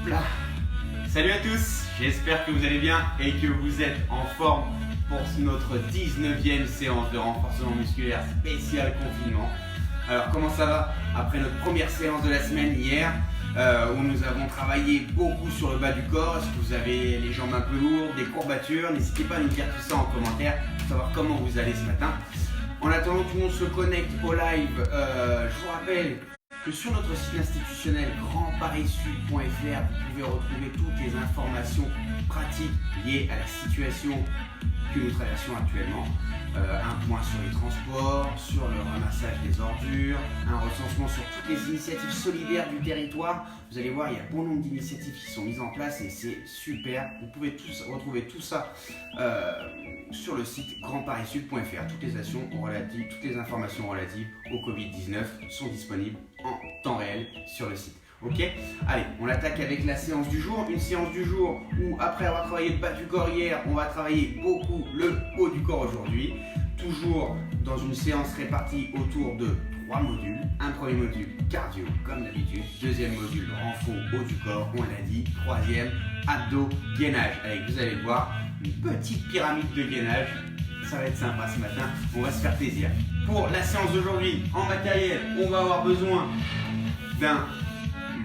Là. Salut à tous, j'espère que vous allez bien et que vous êtes en forme pour notre 19e séance de renforcement musculaire spécial confinement. Alors comment ça va après notre première séance de la semaine hier où nous avons travaillé beaucoup sur le bas du corps? Est-ce que vous avez les jambes un peu lourdes, des courbatures? N'hésitez pas à nous dire tout ça en commentaire pour savoir comment vous allez ce matin. En attendant que tout le monde se connecte au live, je vous rappelle que sur notre site institutionnel grandparissud.fr, vous pouvez retrouver toutes les informations pratiques liées à la situation que nous traversons actuellement. Un point sur les transports, sur le ramassage des ordures, un recensement sur toutes les initiatives solidaires du territoire. Vous allez voir, il y a bon nombre d'initiatives qui sont mises en place et c'est super. Vous pouvez retrouver tout ça sur le site grandparissud.fr. Toutes les informations relatives au Covid-19 sont disponibles en temps réel sur le site. Ok, allez, on attaque avec la séance du jour. Une séance du jour où, après avoir travaillé le bas du corps hier, on va travailler beaucoup le haut du corps aujourd'hui. Toujours dans une séance répartie autour de 3 modules. Un premier module cardio, comme d'habitude. Deuxième module renfort haut du corps, on l'a dit. Troisième, abdos, gainage. Avec, vous allez le voir, une petite pyramide de gainage. Ça va être sympa ce matin, on va se faire plaisir. Pour la séance d'aujourd'hui, en matériel, on va avoir besoin d'un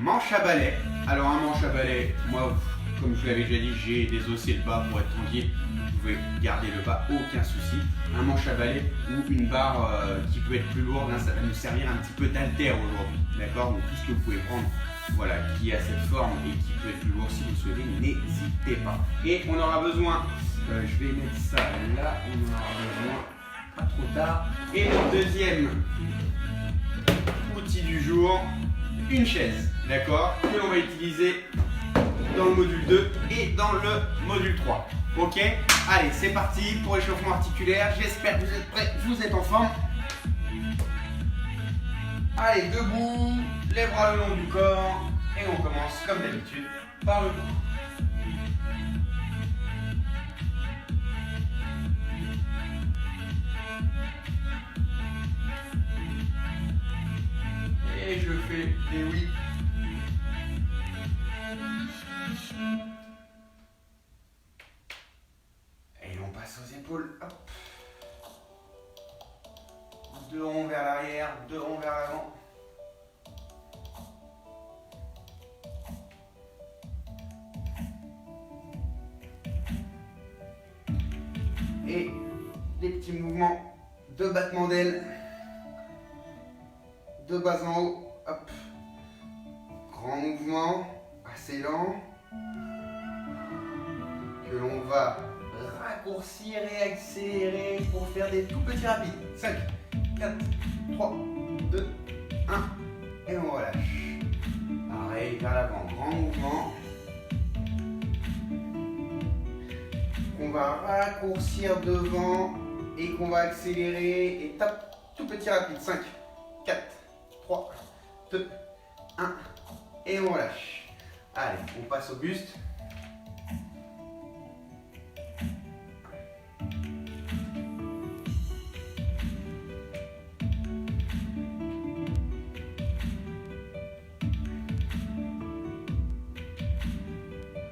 manche à balai. Alors un manche à balai, moi comme je vous l'avais déjà dit, j'ai désossé le bas pour être tranquille. Vous pouvez garder le bas, aucun souci. Un manche à balai ou une barre qui peut être plus lourde, hein, ça va nous servir un petit peu d'haltère aujourd'hui. D'accord? Donc tout ce que vous pouvez prendre, voilà, qui a cette forme et qui peut être plus lourd si vous le souhaitez, n'hésitez pas. Et on aura besoin, je vais mettre ça là, on en aura besoin, pas trop tard. Et le deuxième outil du jour, une chaise, d'accord, que l'on va utiliser dans le module 2 et dans le module 3. Ok, allez, c'est parti pour l'échauffement articulaire. J'espère que vous êtes prêts, vous êtes en forme. Allez, debout, les bras le long du corps et on commence comme d'habitude par le dos. Et je fais des oui. Et on passe aux épaules. Hop. Deux ronds vers l'arrière, deux ronds vers l'avant. Et des petits mouvements de battement d'aile. De bas en haut, hop, grand mouvement, assez lent, que l'on va raccourcir et accélérer pour faire des tout petits rapides. 5, 4, 3, 2, 1, et on relâche. Pareil, vers l'avant, grand mouvement. On va raccourcir devant et qu'on va accélérer et tape, tout petit rapide. 5, 4, 3, 2, 1, et on relâche. Allez, on passe au buste.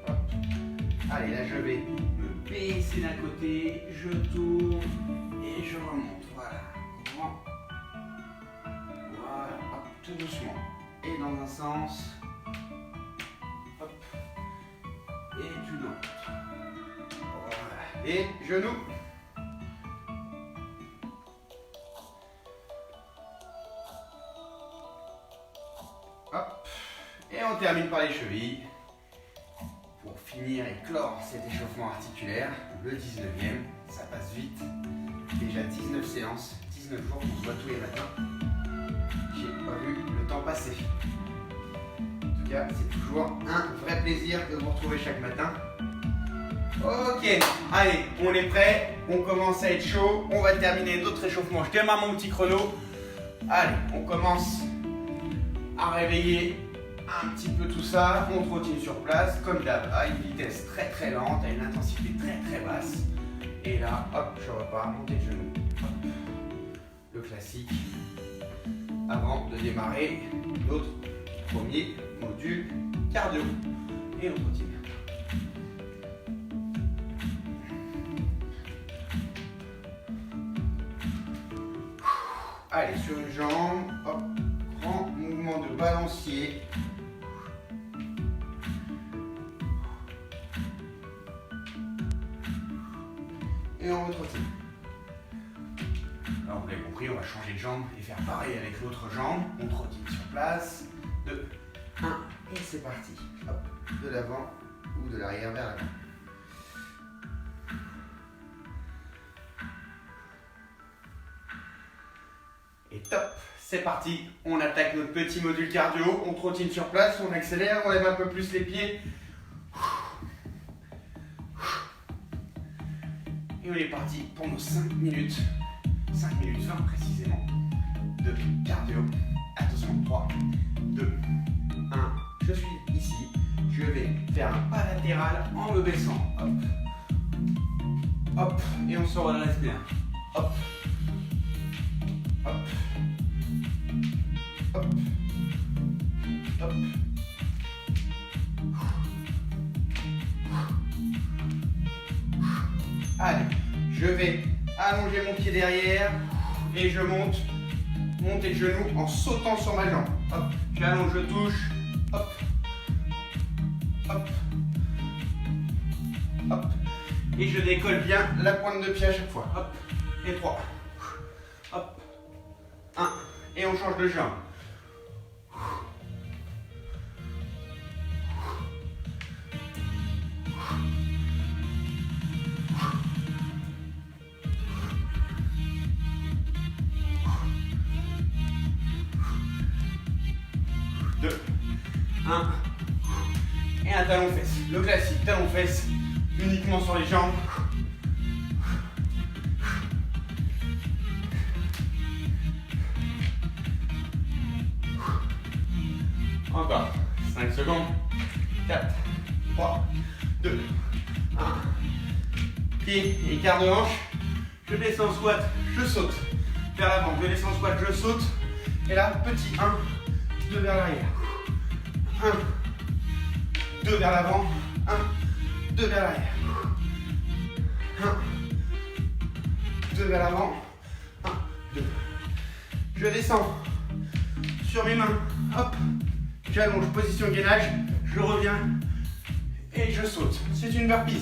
Hop. Allez, là je vais me baisser d'un côté, je tourne et je remonte. Voilà, grand. Voilà, hop, tout doucement. Et dans un sens. Hop. Et tout dans l'autre. Voilà. Et genoux. Hop. Et on termine par les chevilles. Pour finir et clore cet échauffement articulaire, le 19e. Ça passe vite. Déjà 19 séances, 19 jours qu'on se voit tous les matins. J'ai pas vu le temps passer. En tout cas, c'est toujours un vrai plaisir de vous retrouver chaque matin. Ok, allez, on est prêt, on commence à être chaud, on va terminer d'autres échauffements. Je démarre mon petit chrono. Allez, on commence à réveiller un petit peu tout ça. On trottine sur place, comme d'hab, à une vitesse très très lente, à une intensité très très basse. Et là, hop, je repars, montée de genoux. Hop. Le classique. Avant de démarrer notre premier module cardio. et on continue. Allez, sur une jambe, hop, grand mouvement de balancier. Et on retrottine. Alors vous l'avez compris, on va changer de jambe et faire pareil avec l'autre jambe. On trottine sur place. 2, 1, et c'est parti. Hop, de l'avant ou de l'arrière vers l'avant. Et top, c'est parti. On attaque notre petit module cardio. On trottine sur place, on accélère, on lève un peu plus les pieds. Et on est parti pour nos 5 minutes. 5 minutes 20 précisément. De cardio. Attention, 3, 2, 1. Je suis ici. Je vais faire un pas latéral en me baissant. Hop. Hop. Et on se redresse bien. Hop. Hop. Hop. Hop. Allez, je vais allonger mon pied derrière et je monte, monter le genou en sautant sur ma jambe. Hop, j'allonge, je touche, hop, hop, hop, et je décolle bien la pointe de pied à chaque fois. Hop, et 3, hop, 1, et on change de jambe. Et un talon fesse, le classique talon fesse uniquement sur les jambes. Encore 5 secondes. 4, 3, 2, 1. Pied et quart de hanche. Je descends squat, je saute vers l'avant. Je descends squat, je saute. Et là, petit 1, 2 vers l'arrière. 1, 2 vers l'avant, 1, 2 vers l'arrière. 1, 2 vers l'avant, 1, 2. Je descends sur mes mains, hop, j'allonge, position gainage, je reviens et je saute. C'est une burpee,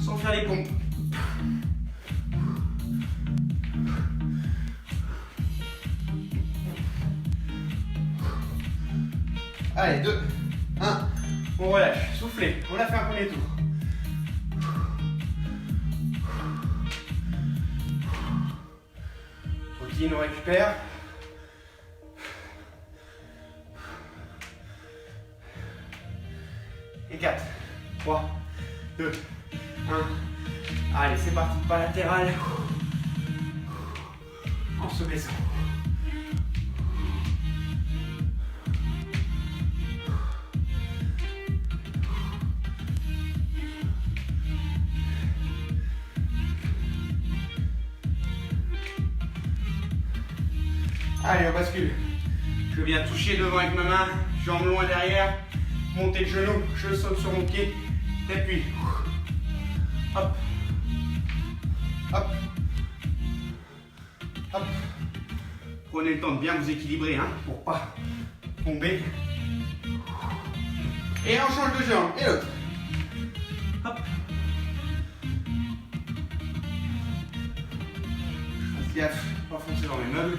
sans faire les pompes. Allez, 2, 1, on relâche, soufflez, on a fait un premier tour. Routine, on récupère. Et 4, 3, 2, 1. Allez, c'est parti, pas latéral. En se baissant. Allez, on bascule. Je viens toucher devant avec ma main, jambes loin derrière, monter le genou, je saute sur mon pied, t'appuies. Hop, hop, hop. Prenez le temps de bien vous équilibrer hein, pour pas tomber. Et on change de jambe, et l'autre. Hop. Je fasse gaffe, pas foncer dans mes meubles.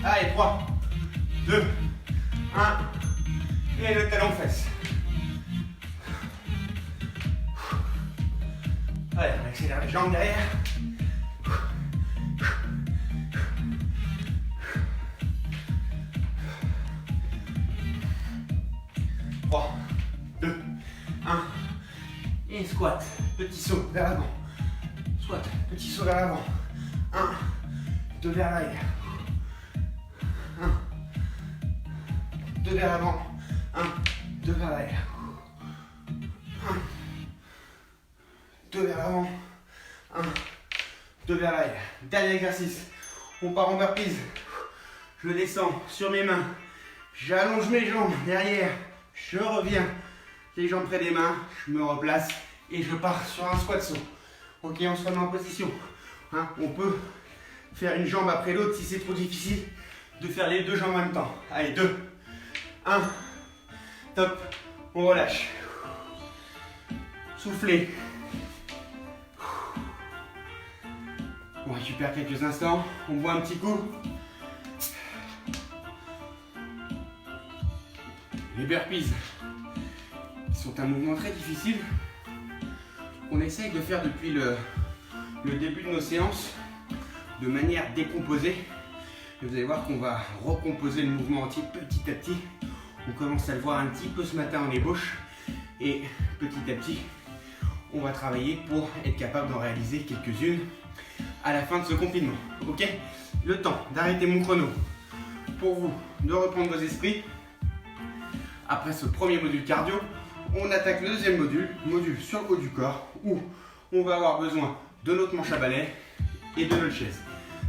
Allez, 3, 2, 1, et le talon fesse. Allez, on accélère les jambes derrière. 3, 2, 1, et squat, petit saut vers l'avant. Squat, petit saut vers l'avant. 1, 2 vers l'arrière. 1, 2 vers l'avant, 1, 2 vers l'arrière, 1, 2 vers l'avant, 1, 2 vers l'arrière. Dernier exercice, On part en burpees. Je descends sur mes mains. J'allonge mes jambes derrière. Je reviens. Les jambes près des mains. Je me replace et je pars sur un squat saut. Ok, on se remet en position. Hein, on peut faire une jambe après l'autre si c'est trop difficile de faire les deux jambes en même temps. Allez, 2, 1, top, on relâche. Soufflez. On récupère quelques instants, on boit un petit coup. Les burpees sont un mouvement très difficile. On essaye de faire depuis le début de nos séances de manière décomposée. Et vous allez voir qu'on va recomposer le mouvement entier petit à petit. On commence à le voir un petit peu ce matin en ébauche. Et petit à petit, on va travailler pour être capable d'en réaliser quelques-unes à la fin de ce confinement. Ok? Le temps d'arrêter mon chrono pour vous de reprendre vos esprits. Après ce premier module cardio, on attaque le deuxième module sur le haut du corps, où on va avoir besoin de notre manche à balai et de notre chaise.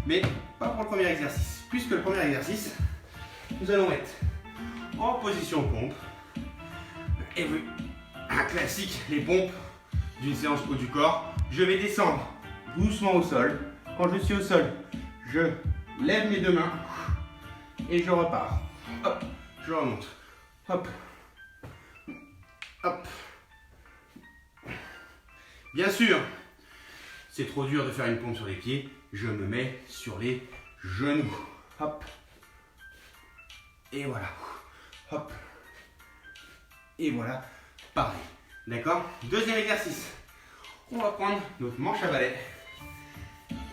Mais pas pour le premier exercice, puisque le premier exercice, nous allons mettre en position pompe. Et oui, un classique, les pompes d'une séance haut du corps. Je vais descendre doucement au sol. Quand je suis au sol, je lève mes deux mains et je repars. Hop, je remonte. Hop, hop. Bien sûr, c'est trop dur de faire une pompe sur les pieds. Je me mets sur les genoux. Hop. Et voilà. Hop. Et voilà. Pareil. D'accord? Deuxième exercice. On va prendre notre manche à balai.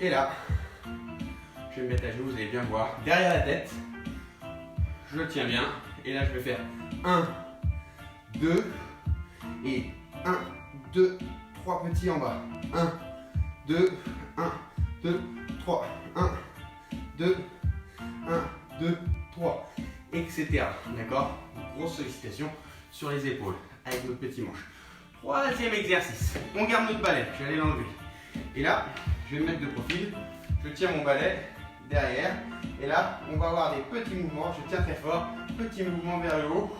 Et là, je vais me mettre à genoux, vous allez bien voir. Derrière la tête, je le tiens bien. Et là, je vais faire 1, 2 et 1, 2, 3 petits en bas. 1, 2, 1, 2, 3, 1, 2, 1, 2, 3, etc. D'accord? Grosse sollicitation sur les épaules avec notre petit manche. Troisième exercice. On garde notre balai. Je vais aller l'enlever. Et là, je vais me mettre de profil. Je tiens mon balai derrière. Et là, on va avoir des petits mouvements. Je tiens très fort. Petit mouvement vers le haut.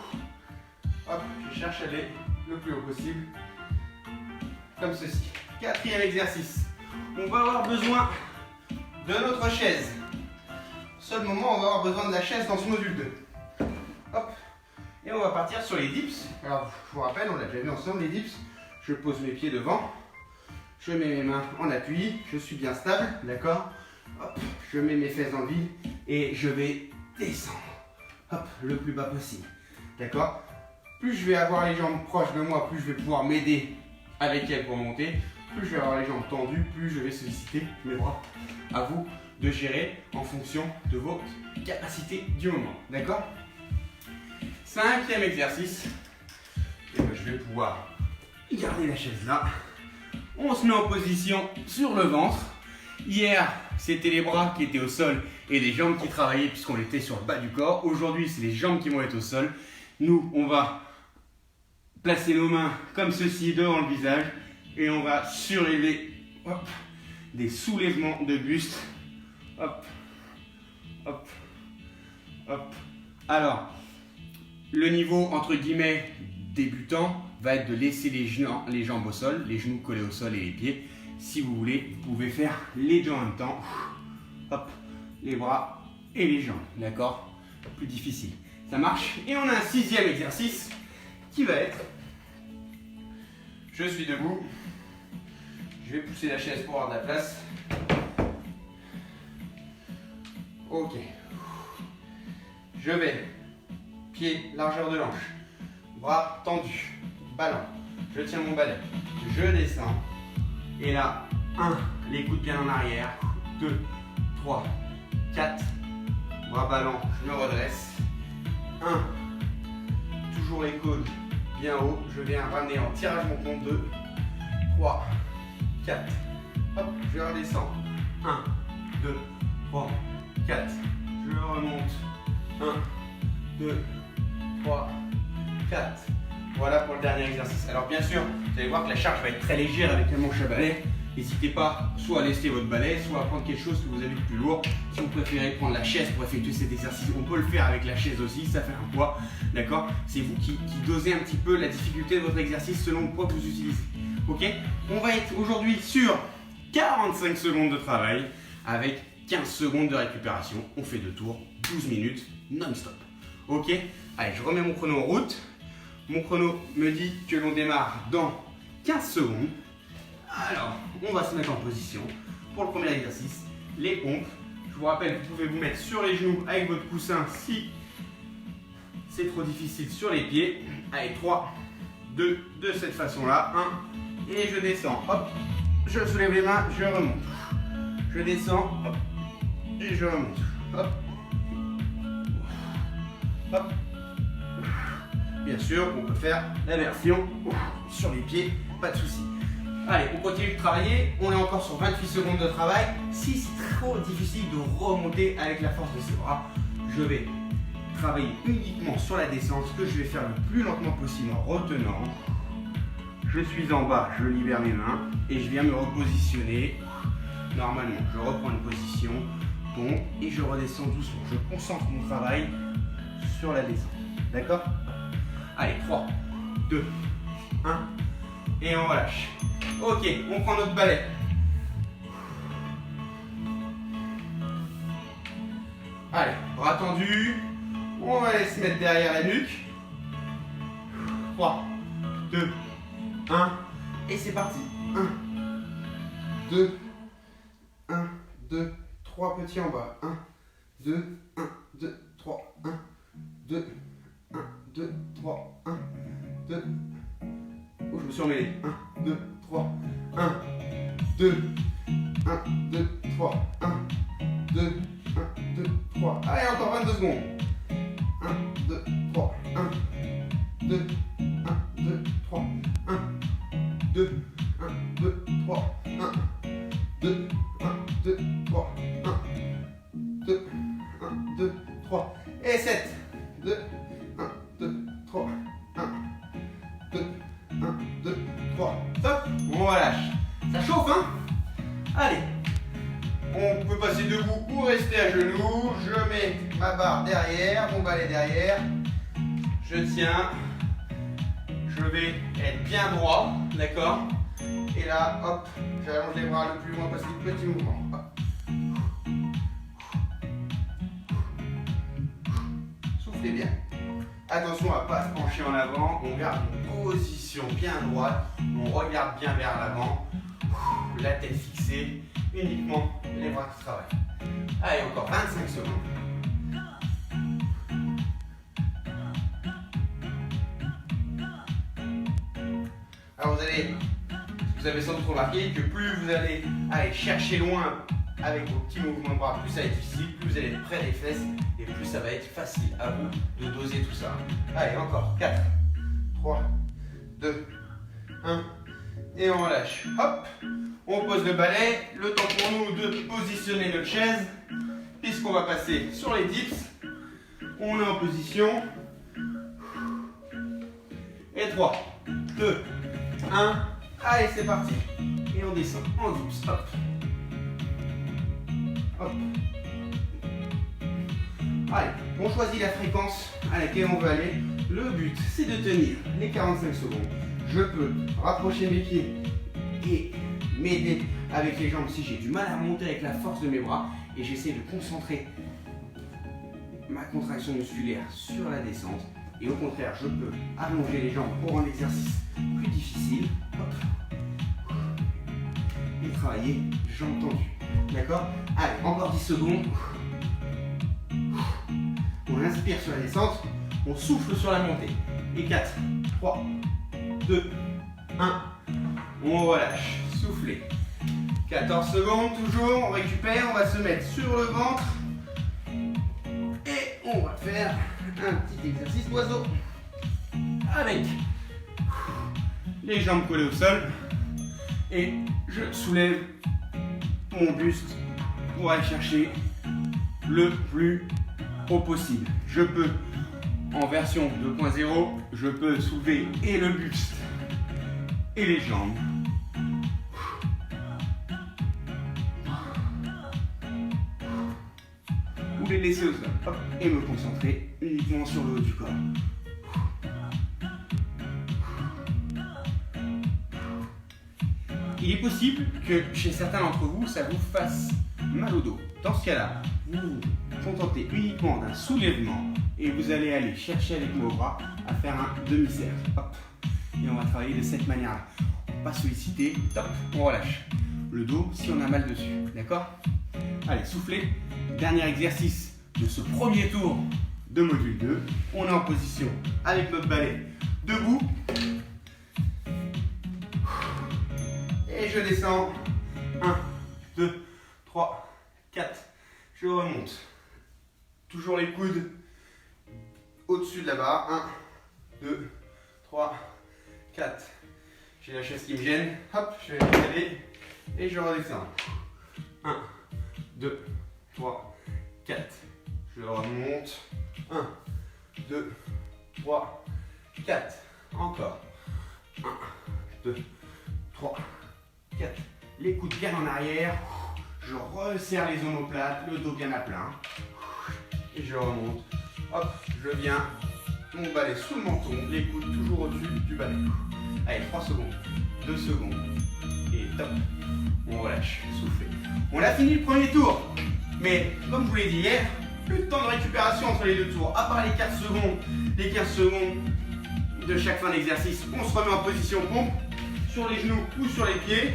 Hop, je cherche à aller le plus haut possible. Comme ceci. Quatrième exercice. On va avoir besoin de notre chaise. Seul moment, on va avoir besoin de la chaise dans ce module 2. Hop. Et on va partir sur les dips. Alors, je vous rappelle, on l'a déjà vu ensemble, les dips. Je pose mes pieds devant. Je mets mes mains en appui. Je suis bien stable, d'accord? Hop, je mets mes fesses dans le vide et je vais descendre. Hop, le plus bas possible. D'accord? Plus je vais avoir les jambes proches de moi, plus je vais pouvoir m'aider avec elles pour monter. Plus je vais avoir les jambes tendues, plus je vais solliciter mes bras. À vous de gérer en fonction de votre capacité du moment. D'accord? Cinquième exercice. Et ben, je vais pouvoir garder la chaise là. On se met en position sur le ventre. Hier, c'était les bras qui étaient au sol et les jambes qui travaillaient puisqu'on était sur le bas du corps. Aujourd'hui, c'est les jambes qui vont être au sol. Nous, on va placer nos mains comme ceci devant le visage et on va surélever hop, des soulèvements de buste. Hop, hop, hop. Alors, le niveau entre guillemets débutant va être de laisser les jambes au sol, les genoux collés au sol et les pieds. Si vous voulez, vous pouvez faire les deux en même temps. Hop, les bras et les jambes, d'accord? Plus difficile. Ça marche. Et on a un sixième exercice qui va être, je suis debout, je vais pousser la chaise pour avoir de la place. Ok. Je vais, pied, largeur de hanche, bras tendus, ballon. Je tiens mon balai, je descends. Et là, 1, les coudes bien en arrière, 2, 3, 4, bras ballants, je me redresse. 1, toujours les coudes bien haut, je viens ramener en tirage mon compte 2, 3, 4, hop, je redescends. 1, 2, 3, 4, je remonte. 1, 2, 3, 4. Voilà pour le dernier exercice. Alors bien sûr, vous allez voir que la charge va être très légère avec la manche à balai. N'hésitez pas soit à laisser votre balai, soit à prendre quelque chose que vous avez de plus lourd. Si vous préférez prendre la chaise pour effectuer cet exercice, on peut le faire avec la chaise aussi, ça fait un poids, d'accord? C'est vous qui dosez un petit peu la difficulté de votre exercice selon le poids que vous utilisez. Ok? On va être aujourd'hui sur 45 secondes de travail avec 15 secondes de récupération. On fait 2 tours, 12 minutes non-stop. Ok? Allez, je remets mon chrono en route. Mon chrono me dit que l'on démarre dans 15 secondes. Alors, on va se mettre en position pour le premier exercice, les pompes. Je vous rappelle, vous pouvez vous mettre sur les genoux avec votre coussin si c'est trop difficile sur les pieds. Allez, 3, 2, de cette façon-là. 1, et je descends. Hop, je soulève les mains, je remonte. Je descends, hop, et je remonte. Hop, hop. Bien sûr, on peut faire la version sur les pieds, pas de souci. Allez, on continue de travailler. On est encore sur 28 secondes de travail. Si c'est trop difficile de remonter avec la force de ses bras, je vais travailler uniquement sur la descente, ce que je vais faire le plus lentement possible en retenant. Je suis en bas, je libère mes mains et je viens me repositionner. Normalement, je reprends une position, bon, et je redescends doucement. Je concentre mon travail sur la descente. D'accord? Allez, 3, 2, 1, et on relâche. Ok, on prend notre balai. Allez, bras tendus. On va aller se mettre derrière la nuque. 3, 2, 1, et c'est parti. 1, 2, 1, 2, 3 petits en bas. 1, 2, 1, 2, 3, 1, 2, 1, 2, 3, 1, 2. Oh, je me suis emmêlé. 1, 2, 3, 1, 2, 1, 2, 3, 1, 2, 1, 2, 3. Allez, encore 22 secondes. 1, 2, 3, 1, 2, 1, 2, 3, 1, 2, 1, 2, 3, 1, 2, 1, 2, 3, 1, 2, 1, 2, 3, et 7, 2, 1, 2, 3, 1, 2, 1, 2, 3, stop, on relâche. Ça chauffe, hein? Allez, on peut passer debout ou rester à genoux. Je mets ma barre derrière, mon balai derrière. Je tiens. Je vais être bien droit, d'accord? Et là, hop, j'allonge les bras le plus loin possible, petit mouvement. Hop. Soufflez bien. Attention à ne pas se pencher en avant, on garde une position bien droite, on regarde bien vers l'avant, la tête fixée, uniquement les bras qui travaillent. Allez, encore 25 secondes. Alors vous avez sans doute remarqué que plus vous allez aller chercher loin avec vos petits mouvements de bras, plus ça va être difficile, plus vous allez être près des fesses et plus ça va être facile à vous de doser tout ça. Allez, encore 4, 3, 2, 1, et on relâche. Hop, on pose le balai, le temps pour nous de positionner notre chaise, puisqu'on va passer sur les dips. On est en position. Et 3, 2, 1, allez, c'est parti. Et on descend en dips, hop. Hop. Allez, on choisit la fréquence à laquelle on veut aller. Le but, c'est de tenir les 45 secondes. Je peux rapprocher mes pieds et m'aider avec les jambes si j'ai du mal à remonter avec la force de mes bras. Et j'essaie de concentrer ma contraction musculaire sur la descente. Et au contraire, je peux allonger les jambes pour un exercice plus difficile. Hop. Et travailler jambes tendues. D'accord? Allez, encore 10 secondes. On inspire sur la descente, on souffle sur la montée. Et 4, 3, 2, 1, on relâche. Soufflez. 14 secondes toujours, on récupère, on va se mettre sur le ventre. Et on va faire un petit exercice d'oiseau. Avec les jambes collées au sol. Et je soulève mon buste pour aller chercher le plus haut possible. Je peux, en version 2.0, je peux soulever et le buste et les jambes. vais le laisser au sol. Hop, et me concentrer uniquement sur le haut du corps. Il est possible que chez certains d'entre vous, ça vous fasse mal au dos. Dans ce cas-là, vous vous contentez uniquement d'un soulèvement et vous allez aller chercher avec vos bras à faire un demi-cercle. Hop. Et on va travailler de cette manière-là. On va pas solliciter, top, on relâche. Le dos si on a mal dessus, d'accord? Allez, soufflez. Dernier exercice de ce premier tour de module 2. On est en position avec notre balai debout. Et je descends. 1, 2, 3, 4. Je remonte. Toujours les coudes au-dessus de la barre. 1, 2, 3, 4. J'ai la chaise qui me gêne. Hop, je vais aller. Et je redescends. 1, 2, 3, 4. Je remonte. 1, 2, 3, 4. Encore. 1, 2, 3, 4. Les coudes bien en arrière. Je resserre les omoplates, le dos bien à plat. Et je remonte. Hop, je viens. Mon balai sous le menton, les coudes toujours au-dessus du balai. Allez, 3 secondes, 2 secondes. Et top. On relâche, soufflez. On a fini le premier tour. Mais comme je vous l'ai dit hier, plus de temps de récupération entre les deux tours. À part les 15 secondes de chaque fin d'exercice, on se remet en position pompe sur les genoux ou sur les pieds.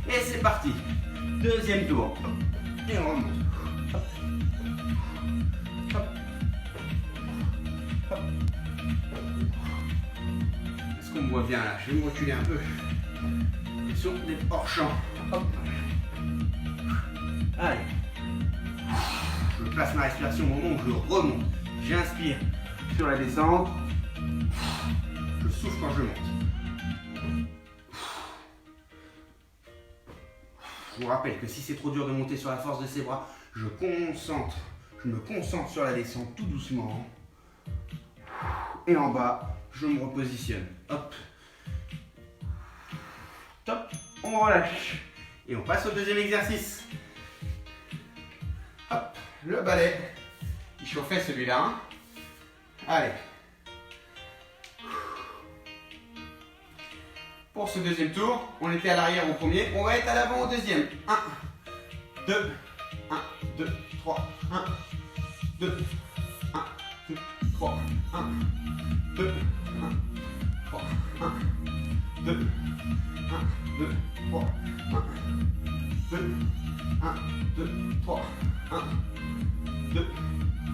Et c'est parti. Deuxième tour. Et on remonte. Hop. Hop. Hop. Est-ce qu'on me voit bien là? Je vais me reculer un peu. Question d'être hors champ. Hop. Allez. Je place ma respiration au moment où je remonte. J'inspire sur la descente. Je souffle quand je monte. Je vous rappelle que si c'est trop dur de monter sur la force de ses bras, je me concentre sur la descente tout doucement. Et en bas, je me repositionne. Hop. Top. On relâche. Et on passe au deuxième exercice. Hop. Le balai. Il chauffait celui-là. Hein. Allez. Pour ce deuxième tour, on était à l'arrière au premier, on va être à l'avant au deuxième. 1, 2, 1, 2, 3, 1, 2, 1, 2, 3, 1, 2, 1, 3, 1, 2, 1, 2, 3, 1, 2, 1, 2, 3, 1, 2,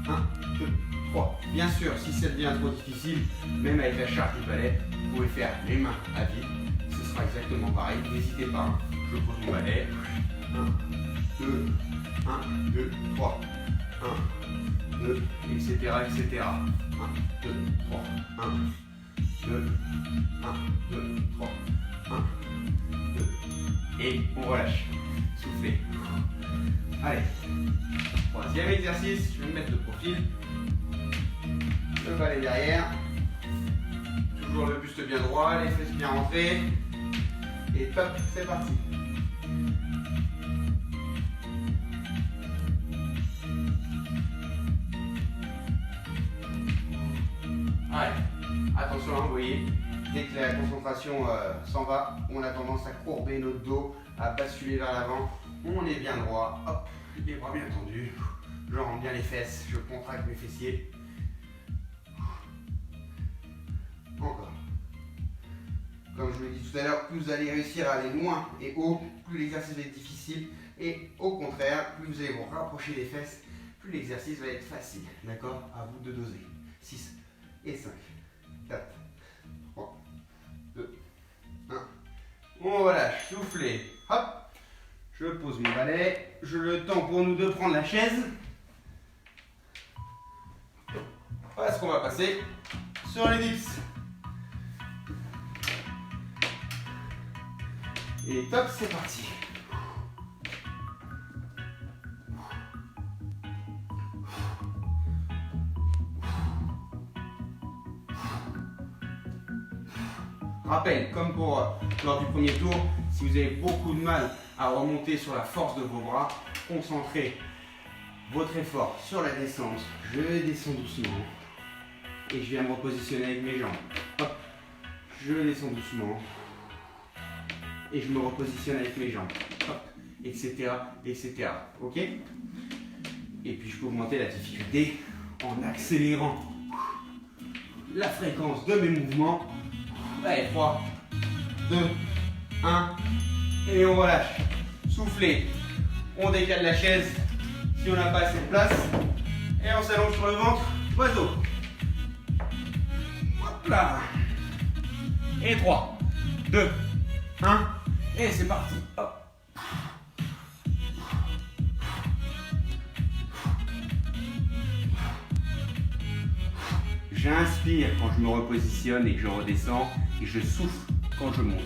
1, 2, 3. Bien sûr, si ça devient trop difficile, même avec la charge du balai, vous pouvez faire les mains à vide. Ce sera exactement pareil. N'hésitez pas. Je pose mon balai. 1, 2, 1, 2, 3. 1, 2, etc. etc. 1, 2, 3. 1, 2, 1, 2, 3. 1, 2. Et on relâche. Soufflez. Allez. Troisième exercice. Je vais me mettre de profil. Le balai derrière. Toujours le buste bien droit, les fesses bien rentrées. Et top, c'est parti. Allez, attention, hein, vous voyez, dès que la concentration s'en va, on a tendance à courber notre dos, à basculer vers l'avant. On est bien droit, hop, les bras bien tendus. Je rentre bien les fesses, je contracte mes fessiers. Encore. Comme je vous l'ai dit tout à l'heure, plus vous allez réussir à aller loin et haut, plus l'exercice va être difficile. Et au contraire, plus vous allez vous rapprocher des fesses, plus l'exercice va être facile. D'accord? À vous de doser. 6 et 5, 4, 3, 2, 1. On relâche, soufflez. Hop. Je pose mon balai. Je le temps pour nous deux prendre la chaise. Voilà ce qu'on va passer sur les dips. Et top, c'est parti. Rappel, comme pour lors du premier tour, si vous avez beaucoup de mal à remonter sur la force de vos bras, concentrez votre effort sur la descente. Je descends doucement et je viens me repositionner avec mes jambes. Hop, je descends doucement et je me repositionne avec mes jambes. Hop, etc., etc. Ok? Et puis je peux augmenter la difficulté en accélérant la fréquence de mes mouvements. Allez, 3, 2, 1, et on relâche. Soufflez. On décale la chaise si on n'a pas assez de place. Et on s'allonge sur le ventre, oiseau. Hop là. Et 3, 2, 1, et c'est parti. Hop. J'inspire quand je me repositionne et que je redescends, et je souffle quand je monte.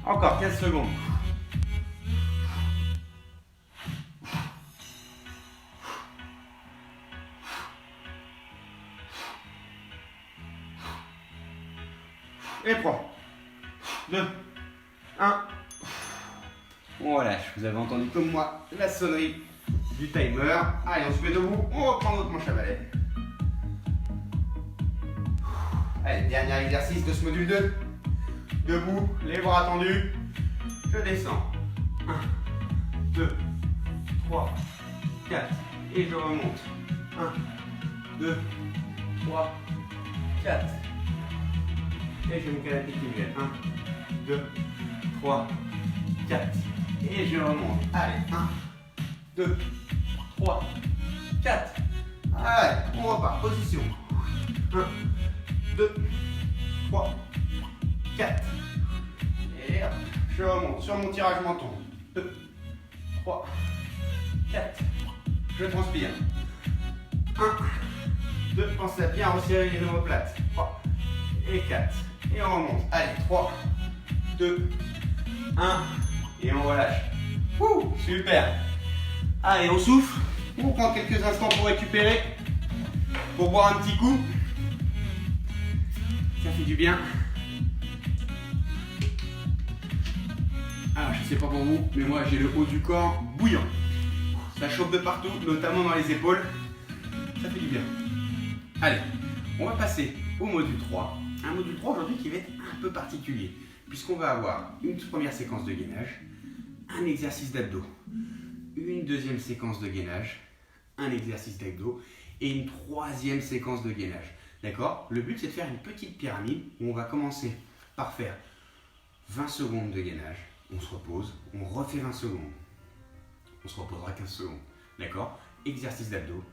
Encore 15 secondes. Et 3, 2, 1. On relâche. Vous avez entendu comme moi la sonnerie du timer. Allez, on se met debout. On reprend notre manche à balai. Allez, dernier exercice de ce module 2. Debout, les bras tendus. Je descends. 1, 2, 3, 4. Et je remonte. 1, 2, 3, 4. Et je me canapé qui me 1, 2, 3, 4. Et je remonte. Allez, 1, 2, 3, 4. Allez, on repart. Position. 1, 2, 3, 4. Et hop, je remonte sur mon tirage menton. 2, 3, 4. Je transpire. 1, 2, pensez à bien resserrer les omoplates. 3 et 4. Et on remonte. Allez, 3, 2, 1. Et on relâche. Ouh, super. Allez, on souffle. On prend quelques instants pour récupérer. Pour boire un petit coup. Ça fait du bien. Alors, je sais pas pour vous, mais moi j'ai le haut du corps bouillant. Ça chauffe de partout, notamment dans les épaules. Ça fait du bien. Allez, on va passer au module 3. Un module 3 aujourd'hui qui va être un peu particulier, puisqu'on va avoir une première séquence de gainage, un exercice d'abdos, une deuxième séquence de gainage, un exercice d'abdos et une troisième séquence de gainage. D'accord? Le but c'est de faire une petite pyramide où on va commencer par faire 20 secondes de gainage, on se repose, on refait 20 secondes, on se reposera 15 secondes. D'accord? Exercice d'abdos.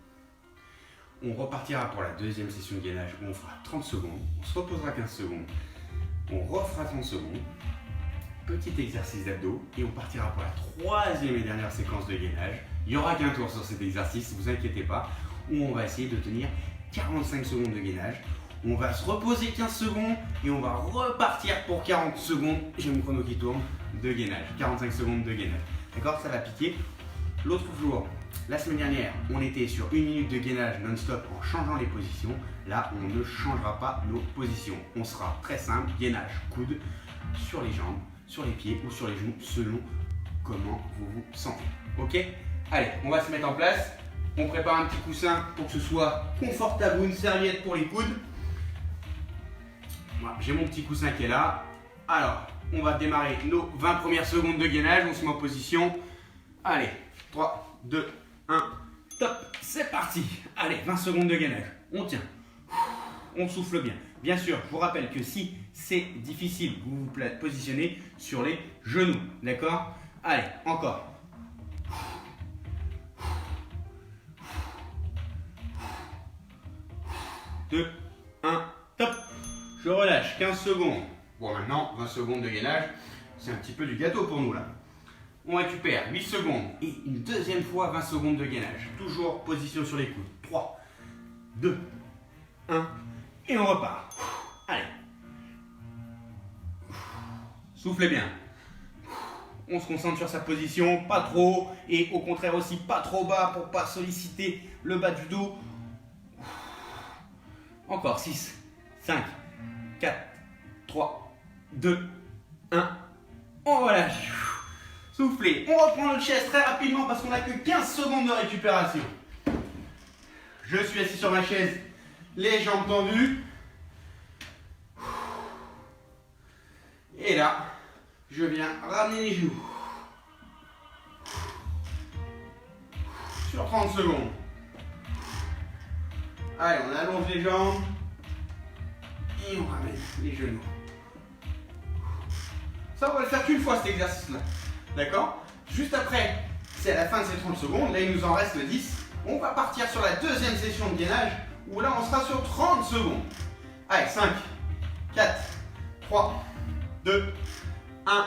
On repartira pour la deuxième session de gainage où on fera 30 secondes, on se reposera 15 secondes, on refera 30 secondes, petit exercice d'abdos et on partira pour la troisième et dernière séquence de gainage. Il n'y aura qu'un tour sur cet exercice, ne vous inquiétez pas, où on va essayer de tenir 45 secondes de gainage. On va se reposer 15 secondes et on va repartir pour 40 secondes, j'ai mon chrono qui tourne, de gainage. 45 secondes de gainage. D'accord? Ça va piquer. L'autre jour, la semaine dernière, on était sur 1 minute de gainage non-stop en changeant les positions. Là, on ne changera pas nos positions. On sera très simple, gainage, coude, sur les jambes, sur les pieds ou sur les genoux, selon comment vous vous sentez. Ok? Allez, on va se mettre en place. On prépare un petit coussin pour que ce soit confortable ou une serviette pour les coudes. Voilà, j'ai mon petit coussin qui est là. Alors, on va démarrer nos 20 premières secondes de gainage. On se met en position. Allez, 3, 2, 1, top, c'est parti. Allez, 20 secondes de gainage. On tient. On souffle bien. Bien sûr, je vous rappelle que si c'est difficile, vous vous positionnez sur les genoux. D'accord? Allez, encore. 2, 1, top. Je relâche 15 secondes. Bon, maintenant, 20 secondes de gainage, c'est un petit peu du gâteau pour nous là. On récupère 8 secondes et une deuxième fois 20 secondes de gainage. Toujours position sur les coudes. 3, 2, 1 et on repart. Allez. Soufflez bien. On se concentre sur sa position, pas trop haut et au contraire aussi pas trop bas pour pas solliciter le bas du dos. Encore 6, 5, 4, 3, 2, 1. On relâche. Soufflez. On reprend notre chaise très rapidement parce qu'on n'a que 15 secondes de récupération. Je suis assis sur ma chaise, les jambes tendues. Et là, je viens ramener les genoux. Sur 30 secondes. Allez, on allonge les jambes. Et on ramène les genoux. Ça, on va le faire qu'une fois cet exercice-là. D'accord? Juste après, c'est à la fin de ces 30 secondes. Là, il nous en reste 10. On va partir sur la deuxième session de gainage où là, on sera sur 30 secondes. Allez, 5, 4, 3, 2, 1.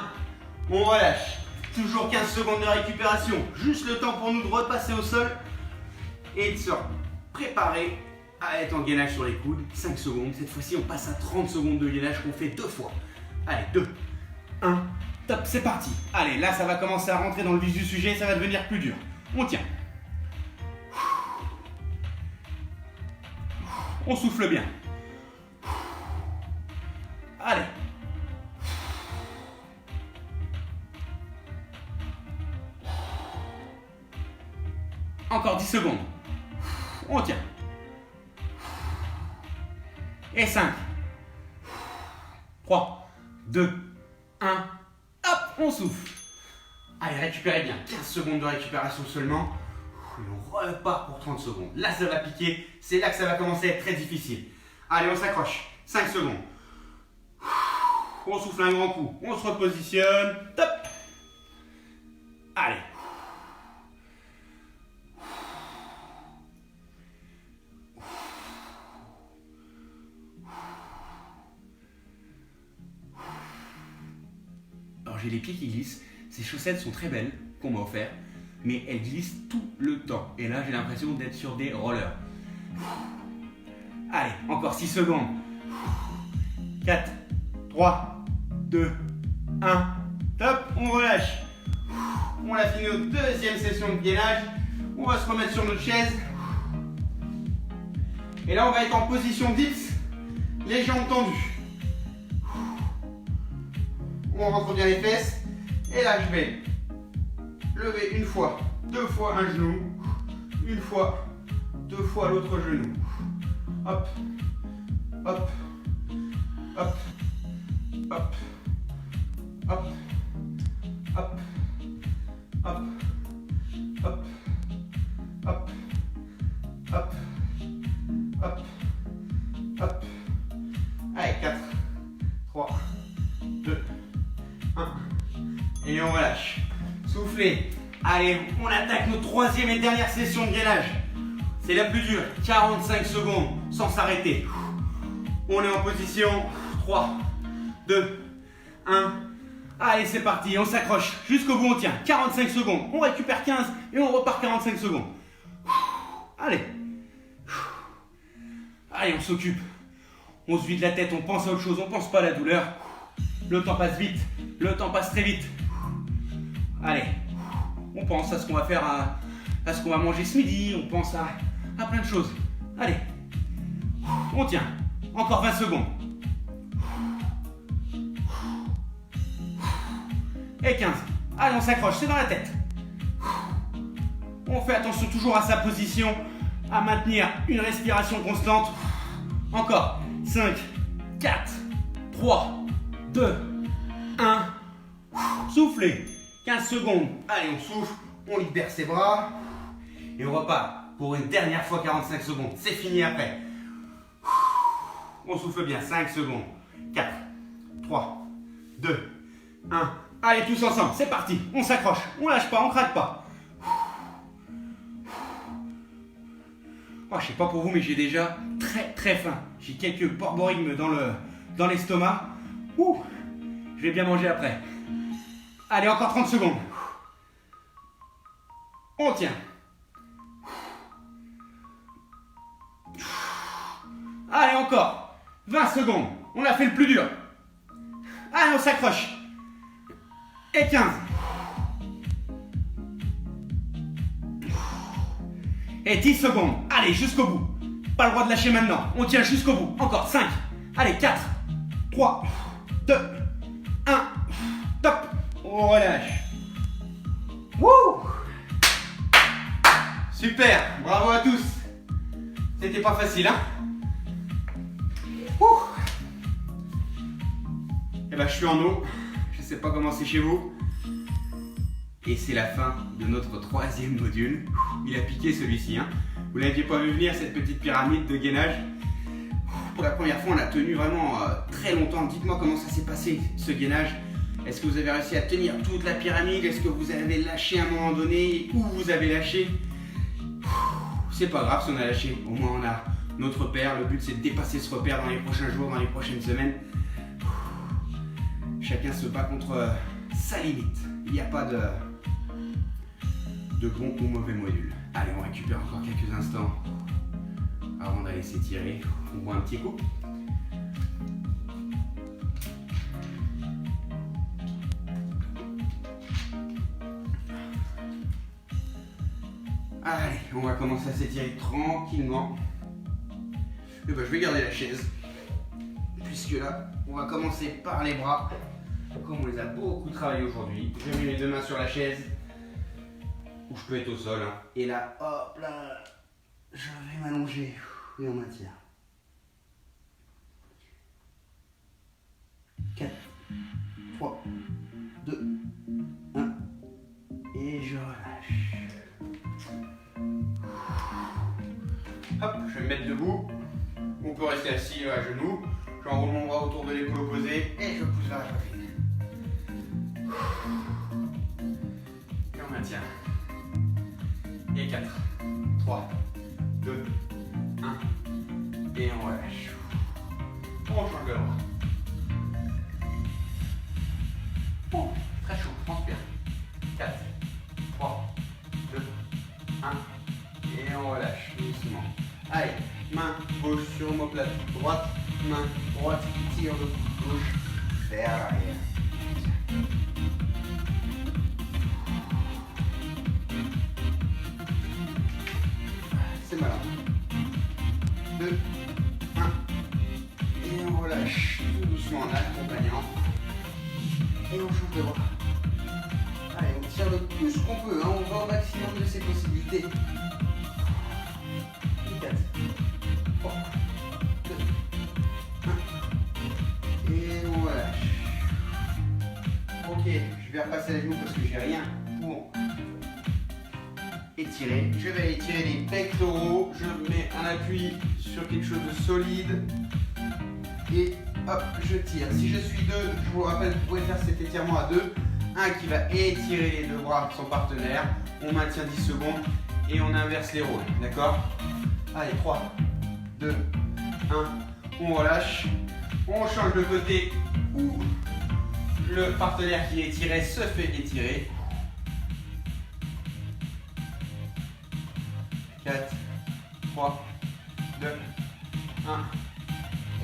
On relâche. Toujours 15 secondes de récupération. Juste le temps pour nous de repasser au sol et de se préparer à être en gainage sur les coudes. 5 secondes. Cette fois-ci, on passe à 30 secondes de gainage qu'on fait 2 fois. Allez, 2, 1. Top, c'est parti. Allez, là, ça va commencer à rentrer dans le vif du sujet. Ça va devenir plus dur. On tient. On souffle bien. Allez. Encore 10 secondes. On tient. Et 5, 3, 2, 1. Hop, on souffle. Allez, récupérez bien. 15 secondes de récupération seulement. Et on repart pour 30 secondes. Là, ça va piquer. C'est là que ça va commencer à être très difficile. Allez, on s'accroche. 5 secondes. On souffle un grand coup. On se repositionne. Top. Allez. Alors, j'ai les pieds qui glissent. Ces chaussettes sont très belles qu'on m'a offert. Mais elles glissent tout le temps. Et là, j'ai l'impression d'être sur des rollers. Allez, encore 6 secondes. 4, 3, 2, 1. Top, on relâche. On a fini notre deuxième session de gainage. On va se remettre sur notre chaise. Et là, on va être en position dips, les jambes tendues. On rentre bien les fesses. Et là, je vais lever une fois, 2 fois un genou, une fois, 2 fois l'autre genou. Hop, hop, hop, hop, hop, hop, hop, hop, hop, hop, hop, hop. Allez, 4, 3, 2, 1. Et on relâche. Soufflez. Allez, on attaque notre troisième et dernière session de gainage. C'est la plus dure. 45 secondes sans s'arrêter. On est en position 3, 2, 1. Allez, c'est parti. On s'accroche. Jusqu'au bout, on tient. 45 secondes. On récupère 15 et on repart 45 secondes. Allez. Allez, on s'occupe. On se vide la tête. On pense à autre chose. On pense pas à la douleur. Le temps passe vite. Le temps passe très vite. Allez, on pense à ce qu'on va faire, à ce qu'on va manger ce midi, on pense à plein de choses. Allez, on tient. Encore 20 secondes. Et 15. Allez, on s'accroche, c'est dans la tête. On fait attention toujours à sa position, à maintenir une respiration constante. Encore 5, 4, 3, 2, 1. Soufflez. 15 secondes. Allez, on souffle, on libère ses bras. Et on repart pour une dernière fois 45 secondes. C'est fini après. On souffle bien. 5 secondes. 4, 3, 2, 1. Allez, tous ensemble. C'est parti. On s'accroche. On lâche pas, on craque pas. Oh, je sais pas pour vous, mais j'ai déjà très très faim. J'ai quelques porborigmes dans l'estomac. Je vais bien manger après. Allez, encore 30 secondes. On tient. Allez, encore 20 secondes. On a fait le plus dur. Allez, on s'accroche. Et 15. Et 10 secondes. Allez, jusqu'au bout. Pas le droit de lâcher maintenant. On tient jusqu'au bout. Encore 5. Allez, 4, 3, 2, 1. Top. On relâche. Wouh! Super. Bravo à tous. C'était pas facile, hein? Ouh. Eh ben, je suis en eau. Je sais pas comment c'est chez vous. Et c'est la fin de notre troisième module. Il a piqué celui-ci, hein. Vous l'aviez pas vu venir, cette petite pyramide de gainage. Pour la première fois, on a tenu vraiment très longtemps. Dites-moi comment ça s'est passé, ce gainage. Est-ce que vous avez réussi à tenir toute la pyramide? Est-ce que vous avez lâché à un moment donné? Où vous avez lâché? C'est pas grave si on a lâché. Au moins, on a notre repère. Le but, c'est de dépasser ce repère dans les prochains jours, dans les prochaines semaines. Chacun se bat contre sa limite. Il n'y a pas de bon ou mauvais module. Allez, on récupère encore quelques instants avant d'aller s'étirer. On boit un petit coup. Allez, on va commencer à s'étirer tranquillement. Et ben, je vais garder la chaise. Puisque là, on va commencer par les bras. Comme on les a beaucoup travaillé aujourd'hui. Je mets mes deux mains sur la chaise. Ou je peux être au sol. Hein. Et là, hop là, je vais m'allonger. Et on maintient. 4, 3, 2, 1. Et je relâche. Hop, je vais me mettre debout. On peut rester assis à genoux. J'enroule mon bras autour de l'épaule opposée et je pousse vers la poitrine. Et on maintient. Et 4, 3, 2, 1. Et on relâche. On change de bras. Oh, très chaud, transpire. 4, 3, 2, 1. Et on relâche doucement. Allez, main gauche sur omoplate droite, main droite qui tire le coude gauche vers l'arrière. C'est malin. 2, 1. Et on relâche tout doucement en accompagnant. Et on change de bras. Allez, on tire le plus qu'on peut, hein. On va au maximum de ses possibilités. 4, 3, 2, 1. Et on relâche. Ok, je vais repasser les genoux parce que j'ai rien pour étirer. Je vais étirer les pectoraux. Je mets un appui sur quelque chose de solide. Et hop, je tire. Si je suis deux, je vous rappelle que vous pouvez faire cet étirement à deux. Un qui va étirer les deux bras, son partenaire. On maintient 10 secondes et on inverse les rôles. D'accord? Allez, 3, 2, 1. On relâche. On change de côté où le partenaire qui est étiré se fait étirer. 4, 3, 2, 1.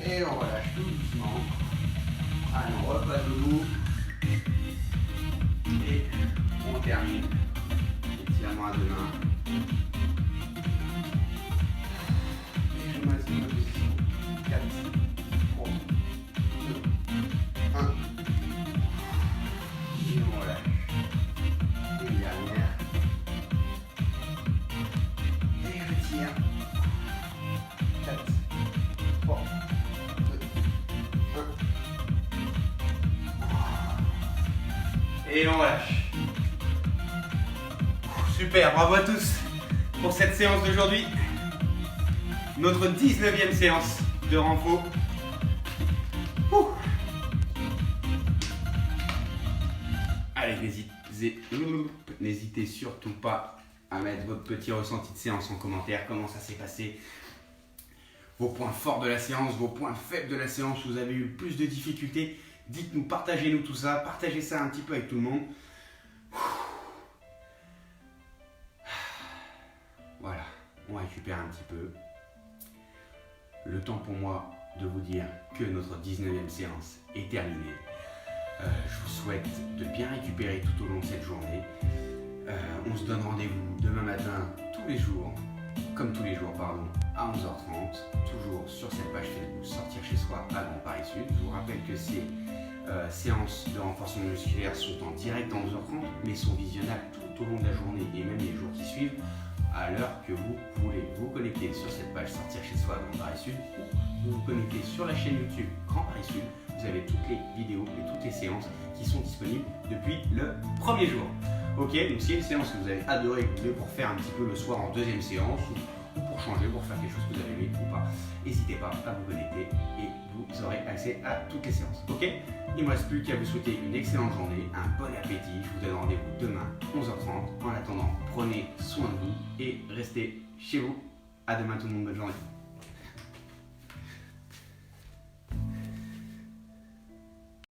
Et on relâche tout doucement. Allez, on repasse debout. Et on termine. Étirement à deux mains. Et je maintiens ma position. 4, 3, 2, 1. Et on relâche. Une dernière. Et je tire. 4, 3, 2, 1. Et on relâche. Super, bravo à tous pour cette séance d'aujourd'hui. Notre 19e séance de renfo. Allez, n'hésitez surtout pas à mettre votre petit ressenti de séance en commentaire. Comment ça s'est passé? Vos points forts de la séance, vos points faibles de la séance, vous avez eu le plus de difficultés. Dites-nous, partagez-nous tout ça, partagez ça un petit peu avec tout le monde. Voilà, on récupère un petit peu. Le temps pour moi de vous dire que notre 19e séance est terminée. Je vous souhaite de bien récupérer tout au long de cette journée. On se donne rendez-vous demain matin, tous les jours, comme tous les jours, à 11h30, toujours sur cette page Facebook Sortir chez soi à Grand Paris Sud. Je vous rappelle que ces séances de renforcement musculaire sont en direct à 11h30, mais sont visionnables tout au long de la journée et même les jours qui suivent, à l'heure que vous voulez. Vous connecter sur cette page Sortir chez soi à Grand Paris Sud, ou vous vous connectez sur la chaîne YouTube Grand Paris Sud. Vous avez toutes les vidéos et toutes les séances qui sont disponibles depuis le premier jour. Ok, donc s'il y a une séance que vous avez adorée, que vous voulez pour faire un petit peu le soir en deuxième séance, ou pour changer, pour faire quelque chose que vous avez aimé ou pas, n'hésitez pas à vous connecter et vous aurez accès à toutes les séances. Ok, il ne me reste plus qu'à vous souhaiter une excellente journée, un bon appétit. Je vous donne rendez-vous demain 11h30. En attendant, prenez soin de vous et restez chez vous. À demain tout le monde, bonne journée.